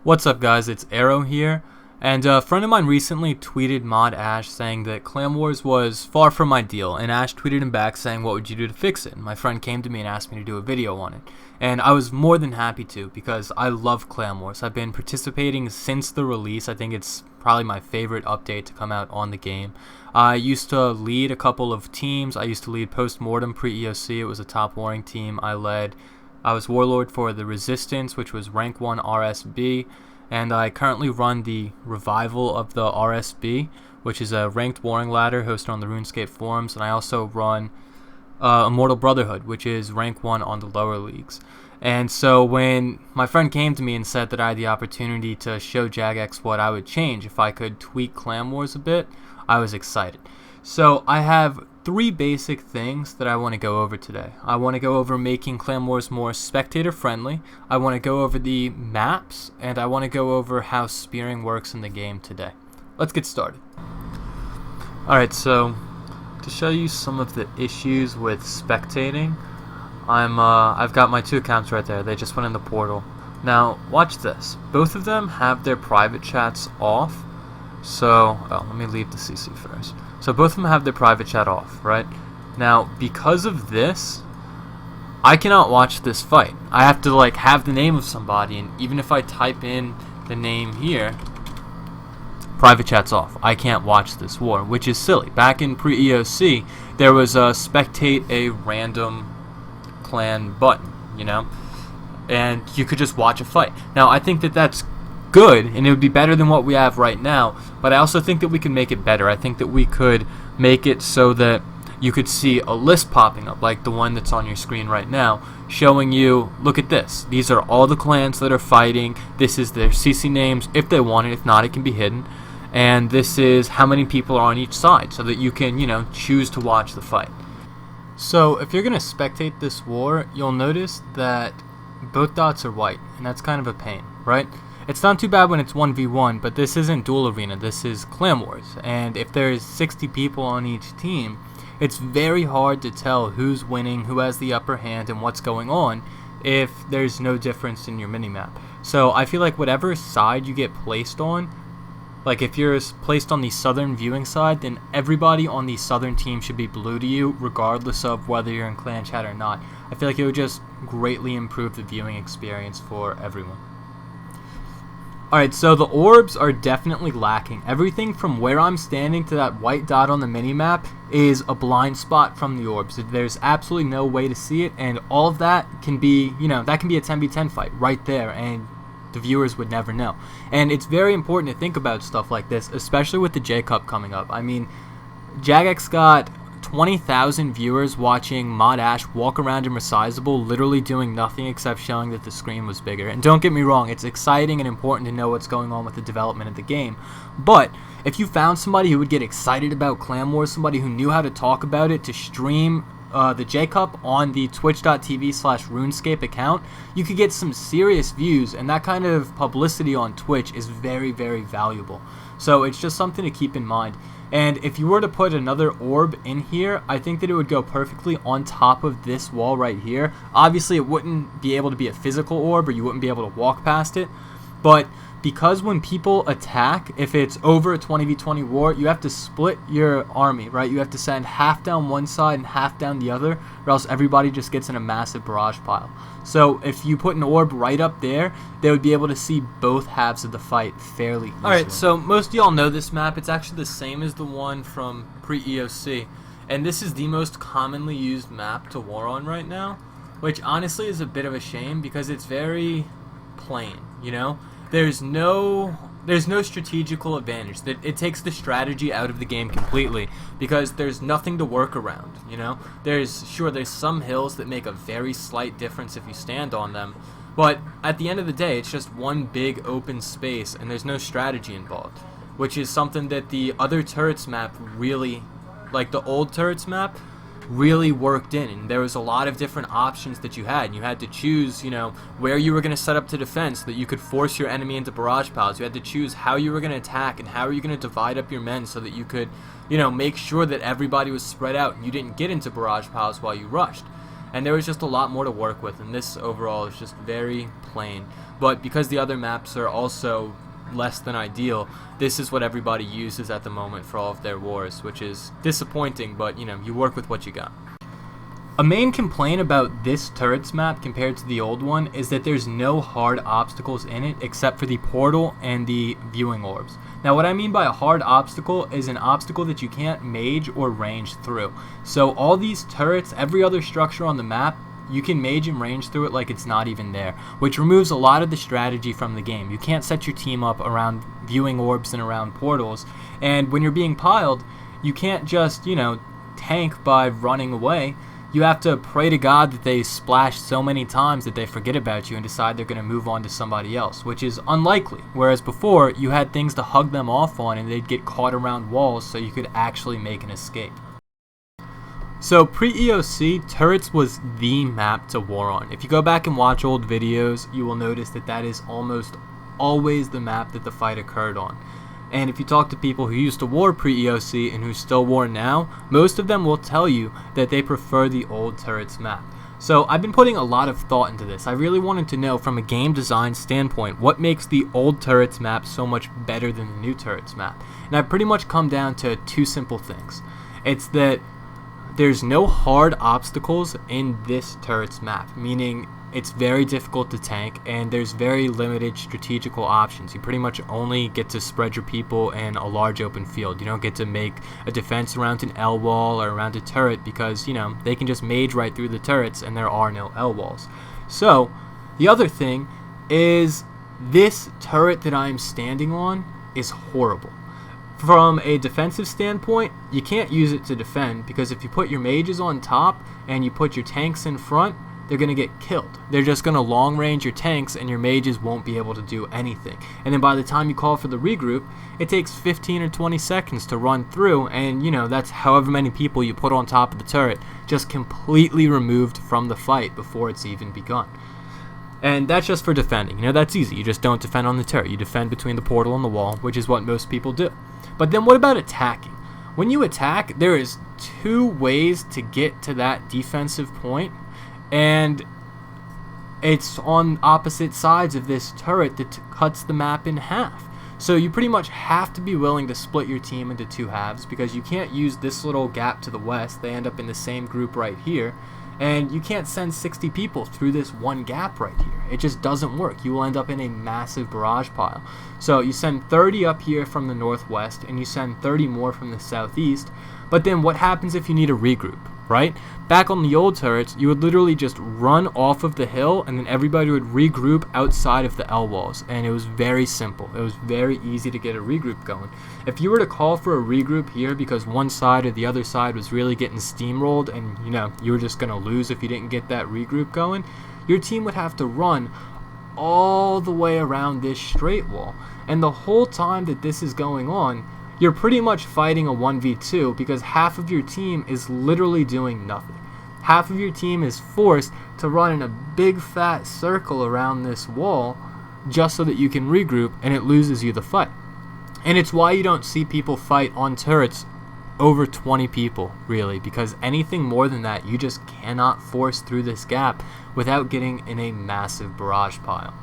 What's up, guys? It's Arrow here, and a friend of mine recently tweeted Mod Ash saying that Clan Wars was far from ideal, and Ash tweeted him back saying, what would you do to fix it? And my friend came to me and asked me to do a video on it, and I was more than happy to, because I love Clan Wars. I've been participating since the release. I think it's probably my favorite update to come out on the game. I used to lead a couple of teams. I used to lead Postmortem pre-EOC. It was a top warring team I led. I was Warlord for the Resistance, which was rank 1 RSB, and I currently run the Revival of the RSB, which is a ranked warring ladder hosted on the RuneScape forums, and I also run Immortal Brotherhood, which is rank 1 on the lower leagues. And so when my friend came to me and said that I had the opportunity to show Jagex what I would change if I could tweak Clan Wars a bit, I was excited. So I have 3 basic things that I want to go over today. I want to go over making Clan Wars more spectator friendly, I want to go over the maps, and I want to go over how spearing works in the game today. Let's get started. Alright, so to show you some of the issues with spectating, I've got my 2 accounts right there. They just went in the portal. Now watch this. Both of them have their private chats off. So, let me leave the CC first. So both of them have their private chat off, right? Now, because of this, I cannot watch this fight. I have to have the name of somebody, and even if I type in the name here, private chat's off. I can't watch this war, which is silly. Back in pre-EOC, there was a spectate a random clan button, and you could just watch a fight. Now, I think that that's good, and it would be better than what we have right now, but I also think that we can make it better. I think that we could make it so that you could see a list popping up, like the one that's on your screen right now, showing you, look at this. These are all the clans that are fighting. This is their CC names, if they want it. If not, it can be hidden. And this is how many people are on each side, so that you can, choose to watch the fight. So, if you're going to spectate this war, you'll notice that both dots are white, and that's kind of a pain, right? It's not too bad when it's 1v1, but this isn't Duel Arena, this is Clan Wars, and if there's 60 people on each team, it's very hard to tell who's winning, who has the upper hand, and what's going on if there's no difference in your minimap. So I feel like whatever side you get placed on, like if you're placed on the southern viewing side, then everybody on the southern team should be blue to you, regardless of whether you're in clan chat or not. I feel like it would just greatly improve the viewing experience for everyone. Alright, so the orbs are definitely lacking. Everything from where I'm standing to that white dot on the minimap is a blind spot from the orbs. There's absolutely no way to see it, and all of that can be, that can be a 10v10 fight right there, and the viewers would never know. And it's very important to think about stuff like this, especially with the J Cup coming up. I mean, Jagex got 20,000 viewers watching Mod Ash walk around in Resizable, literally doing nothing except showing that the screen was bigger. And don't get me wrong, it's exciting and important to know what's going on with the development of the game. But if you found somebody who would get excited about Clan Wars, somebody who knew how to talk about it, to stream the J-Cup on the twitch.tv/RuneScape account, you could get some serious views, and that kind of publicity on Twitch is very, very valuable. So it's just something to keep in mind. And if you were to put another orb in here, I think that it would go perfectly on top of this wall right here. Obviously, it wouldn't be able to be a physical orb, or you wouldn't be able to walk past it. But because when people attack, if it's over a 20v20 war, you have to split your army, right? You have to send half down one side and half down the other, or else everybody just gets in a massive barrage pile. So if you put an orb right up there, they would be able to see both halves of the fight fairly easily. Alright, so most of y'all know this map. It's actually the same as the one from pre-EOC. And this is the most commonly used map to war on right now, which honestly is a bit of a shame because it's very plain, There's no strategical advantage. It takes the strategy out of the game completely because there's nothing to work around, There's some hills that make a very slight difference if you stand on them, but at the end of the day, it's just one big open space and there's no strategy involved, which is something that the other turrets map really, like the old turrets map, really worked in, and there was a lot of different options that you had. You had to choose, where you were going to set up to defend so that you could force your enemy into barrage piles. You had to choose how you were going to attack and how you were going to divide up your men so that you could, make sure that everybody was spread out and you didn't get into barrage piles while you rushed. and there was just a lot more to work with, and this overall is just very plain. But because the other maps are also less than ideal, this is what everybody uses at the moment for all of their wars, which is disappointing, but you know, you work with what you got. A main complaint about this turrets map compared to the old one is that there's no hard obstacles in it except for the portal and the viewing orbs. Now what I mean by a hard obstacle is an obstacle that you can't mage or range through. So all these turrets, every other structure on the map, you can mage and range through it like it's not even there, which removes a lot of the strategy from the game. You can't set your team up around viewing orbs and around portals, and when you're being piled, you can't just, you know, tank by running away. You have to pray to God that they splash so many times that they forget about you and decide they're going to move on to somebody else, which is unlikely. Whereas before, you had things to hug them off on and they'd get caught around walls so you could actually make an escape. So pre-EOC, turrets was the map to war on. If you go back and watch old videos, you will notice that that is almost always the map that the fight occurred on. And if you talk to people who used to war pre-EOC and who still war now, most of them will tell you that they prefer the old turrets map. So I've been putting a lot of thought into this. I really wanted to know from a game design standpoint what makes the old turrets map so much better than the new turrets map. And I've pretty much come down to two simple things. It's that there's no hard obstacles in this turrets map, meaning it's very difficult to tank and there's very limited strategical options. You pretty much only get to spread your people in a large open field. You don't get to make a defense around an L wall or around a turret because, you know, they can just mage right through the turrets and there are no L walls. So the other thing is this turret that I'm standing on is horrible. From a defensive standpoint, you can't use it to defend because if you put your mages on top and you put your tanks in front, they're going to get killed. They're just going to long range your tanks and your mages won't be able to do anything. And then by the time you call for the regroup, it takes 15 or 20 seconds to run through, and you know, that's however many people you put on top of the turret, just completely removed from the fight before it's even begun. And that's just for defending. You know, that's easy. You just don't defend on the turret. You defend between the portal and the wall, which is what most people do. But then what about attacking? When you attack, there is two ways to get to that defensive point, and it's on opposite sides of this turret that cuts the map in half. So you pretty much have to be willing to split your team into two halves because you can't use this little gap to the west. They end up in the same group right here. And you can't send 60 people through this one gap right here. It just doesn't work. You will end up in a massive barrage pile. So you send 30 up here from the northwest and you send 30 more from the southeast. But then what happens if you need a regroup, right? Back on the old turrets, you would literally just run off of the hill and then everybody would regroup outside of the L walls. And it was very simple. It was very easy to get a regroup going. If you were to call for a regroup here because one side or the other side was really getting steamrolled and, you know, you were just going to lose if you didn't get that regroup going, your team would have to run all the way around this straight wall. And the whole time that this is going on, you're pretty much fighting a 1v2 because half of your team is literally doing nothing. Half of your team is forced to run in a big fat circle around this wall just so that you can regroup, and it loses you the fight. And it's why you don't see people fight on turrets over 20 people, really, because anything more than that, you just cannot force through this gap without getting in a massive barrage pile.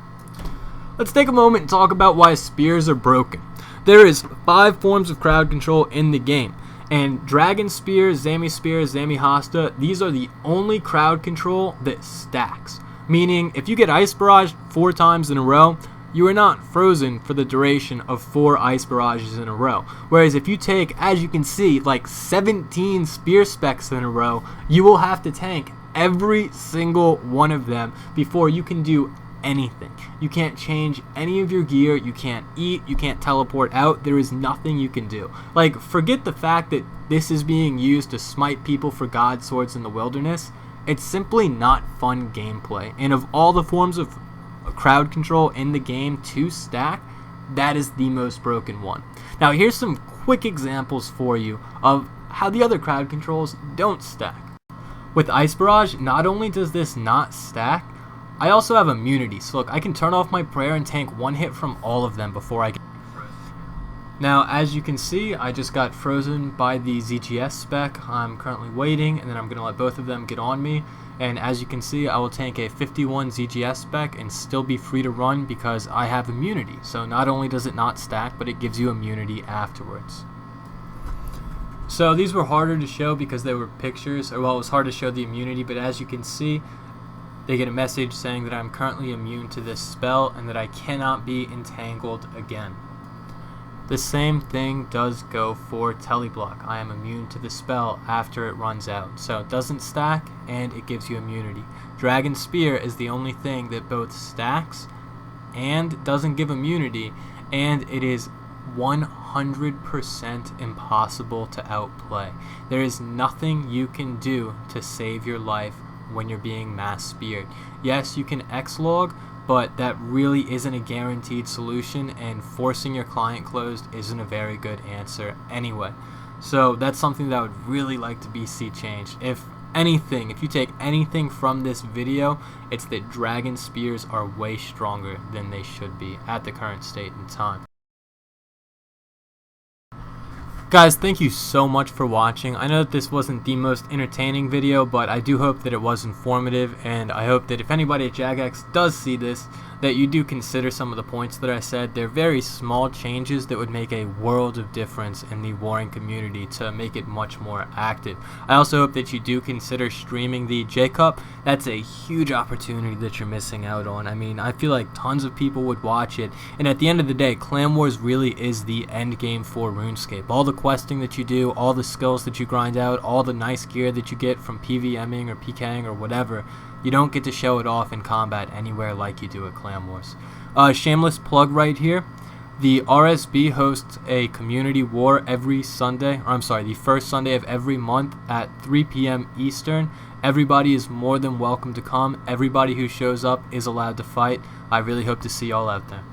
Let's take a moment and talk about why spears are broken. There is 5 forms of crowd control in the game, and Dragon Spear, Zami Hasta, these are the only crowd control that stacks. Meaning, if you get Ice Barrage 4 times in a row, you are not frozen for the duration of 4 Ice Barrages in a row. Whereas if you take, as you can see, like 17 Spear Specs in a row, you will have to tank every single one of them before you can do anything. You can't change any of your gear, you can't eat, you can't teleport out, there is nothing you can do. Like, forget the fact that this is being used to smite people for god swords in the wilderness. It's simply not fun gameplay. And of all the forms of crowd control in the game to stack, that is the most broken one. Now here's some quick examples for you of how the other crowd controls don't stack. With Ice Barrage, not only does this not stack, I also have immunity, so look, I can turn off my prayer and tank 1 hit from all of them before I get frozen. Now, as you can see, I just got frozen by the ZGS spec. I'm currently waiting, and then I'm going to let both of them get on me. and as you can see, I will tank a 51 ZGS spec and still be free to run because I have immunity. So not only does it not stack, but it gives you immunity afterwards. So these were harder to show because they were pictures, or well, it was hard to show the immunity, but as you can see, they get a message saying that I'm currently immune to this spell and that I cannot be entangled again. The same thing does go for Teleblock. I am immune to the spell after it runs out. So it doesn't stack and it gives you immunity. Dragon Spear is the only thing that both stacks and doesn't give immunity, and it is 100% impossible to outplay. There is nothing you can do to save your life when you're being mass speared. Yes, you can X-log, but that really isn't a guaranteed solution, and forcing your client closed isn't a very good answer anyway. So that's something that I would really like to see changed. If anything, if you take anything from this video, it's that Dragon Spears are way stronger than they should be at the current state in time. Guys, thank you so much for watching. I know that this wasn't the most entertaining video, but I do hope that it was informative, and I hope that if anybody at Jagex does see this, that you do consider some of the points that I said. They're very small changes that would make a world of difference in the warring community to make it much more active. I also hope that you do consider streaming the J-Cup. That's a huge opportunity that you're missing out on. I mean, I feel like tons of people would watch it, and at the end of the day, Clan Wars really is the end game for RuneScape. All the questing that you do, all the skills that you grind out, all the nice gear that you get from PVMing or PKing or whatever, you don't get to show it off in combat anywhere like you do at Clan Wars. Shameless plug right here. The RSB hosts a community war every Sunday, or I'm sorry, the first Sunday of every month at 3 p.m. Eastern. Everybody is more than welcome to come. Everybody who shows up is allowed to fight. I really hope to see y'all out there.